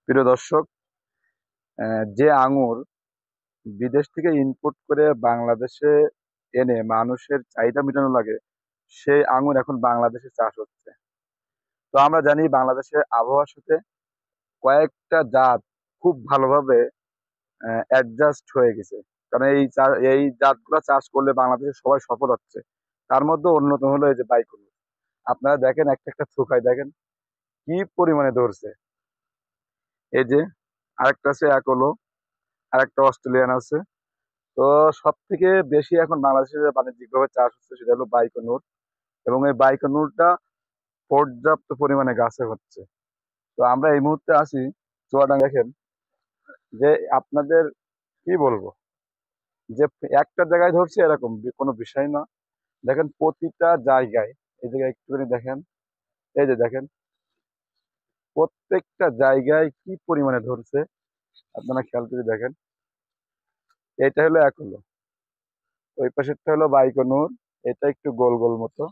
প্রিয় দর্শক, যে আঙুর বিদেশ থেকে ইম্পোর্ট করে বাংলাদেশে এনে মানুষের চাহিদা মেটানো লাগে, সেই আঙুর এখন বাংলাদেশে চাষ হচ্ছে। তো আমরা জানি বাংলাদেশের আবহাওয়ার সাথে কয়েকটা জাত খুব ভালোভাবে অ্যাডজাস্ট হয়ে গেছে। কারণ এই জাতগুলো চাষ করলে বাংলাদেশে সবাই সফল হচ্ছে। তার মধ্যে অন্যতম হলো এই যে বাইকুল। আপনারা দেখেন, একটা একটা থোকায় দেখেন কি পরিমাণে ধরছে। এই যে আরেকটা আছে একলো, আরেকটা অস্ট্রেলিয়ান আছে। তো সব থেকে বেশি এখন বাংলাদেশে যে বাণিজ্যিকভাবে চাষ হচ্ছে সেটা হলো বাইকনুর। এবং এই বাইকনুরটা পর্যাপ্ত পরিমাণে গাছে হচ্ছে। তো আমরা এই মুহূর্তে আছি চুয়াডাঙ্গা। দেখেন যে আপনাদের কি বলবো, যে একটা জায়গায় ধরছে এরকম কোনো বিষয় না। দেখেন প্রতিটা জায়গায়, এই জায়গায় একটুখানি দেখেন, এই যে দেখেন প্রত্যেকটা জায়গায় কি পরিমাণে ধরছে আপনারা খেয়াল করে দেখেন। এটা হলো এক হলো, ওই পাশেরটা হলো বাইকনুর। এটা একটু গোল গোল মতো,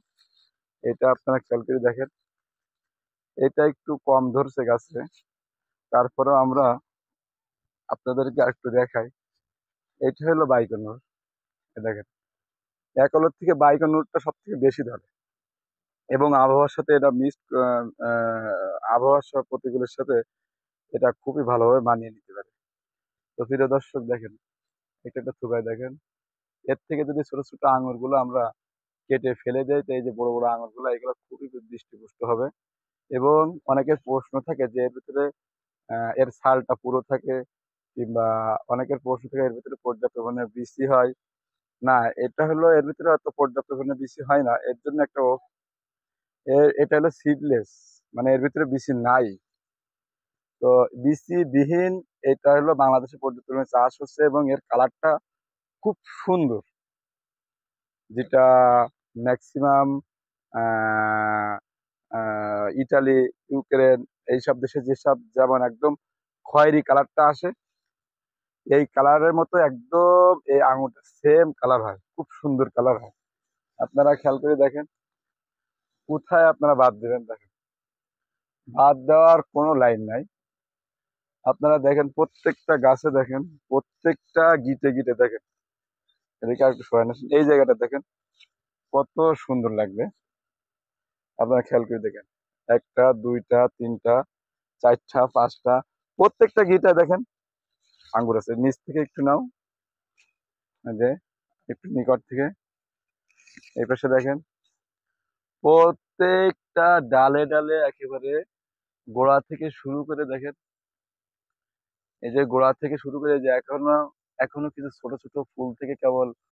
এটা আপনারা খেয়াল করে দেখেন। এটা একটু কম ধরছে গাছে, তারপরেও আমরা আপনাদেরকে একটু দেখাই। এটা হলো বাইকনুর। দেখেন একলের থেকে বাইকনুরটা সব থেকে বেশি ধরে, এবং আবহাওয়ার সাথে এটা আবহাওয়ার প্রতিকূলের সাথে এটা খুবই ভালোভাবে মানিয়ে নিতে পারে। তো প্রিয় দর্শক দেখেন, এটা একটা থুকায় দেখেন। এর থেকে যদি ছোট ছোট আঙুর গুলো আমরা কেটে ফেলে দেয়, তো এই যে বড় বড় আঙুর গুলো, এগুলো খুবই দৃষ্টিপুষ্ট হবে। এবং অনেকের প্রশ্ন থাকে যে এর ভিতরে এর ছালটা পুরো থাকে, কিংবা অনেকের প্রশ্ন থাকে এর ভিতরে পর্যাপ্ত পরিমাণে বৃষ্টি হয় না। এটা হলো এর ভিতরে এত পর্যাপ্ত পরিমাণে বৃষ্টি হয় না, এর জন্য একটা এটা হলো সিডলেস, মানে এর ভিতরে বৃষ্টি নাই। তো বৃষ্টি বিহীন এটা হলো বাংলাদেশে পর্যাপ্ত পরিমাণে চাষ হচ্ছে, এবং এর কালারটা খুব সুন্দর, যেটা ম্যাক্সিমাম ইটালি, ইউক্রেন, এইসব দেশে যেসব যেমন একদম খয়েরি কালারটা আসে, এই কালারের মতো একদম এই আঙুরটা সেম কালার হয়, খুব সুন্দর কালার হয়। আপনারা খেয়াল করে দেখেন কোথায় আপনারা বাদ দেবেন। দেখেন বাদ দেওয়ার কোনো লাইন নাই। আপনারা দেখেন প্রত্যেকটা গাছে দেখেন, প্রত্যেকটা গিটে গিটে দেখেন। এদিকে আর একটু সরান আসেন, এই জায়গাটা দেখেন কত সুন্দর লাগবে। আপনারা খেয়াল করে দেখেন, একটা দুইটা তিনটা চারটা পাঁচটা, প্রত্যেকটা গিটা দেখেন আঙ্গুর আছে। নিচ থেকে একটু নাও, এই যে একটু নিকট থেকে এই পাশে দেখেন, প্রত্যেকটা ডালে ডালে একেবারে গোড়া থেকে শুরু করে দেখেন। এই যে গোড়া থেকে শুরু করে যে এখনো এখনো কিছু ছোট ছোট ফুল থেকে কেবল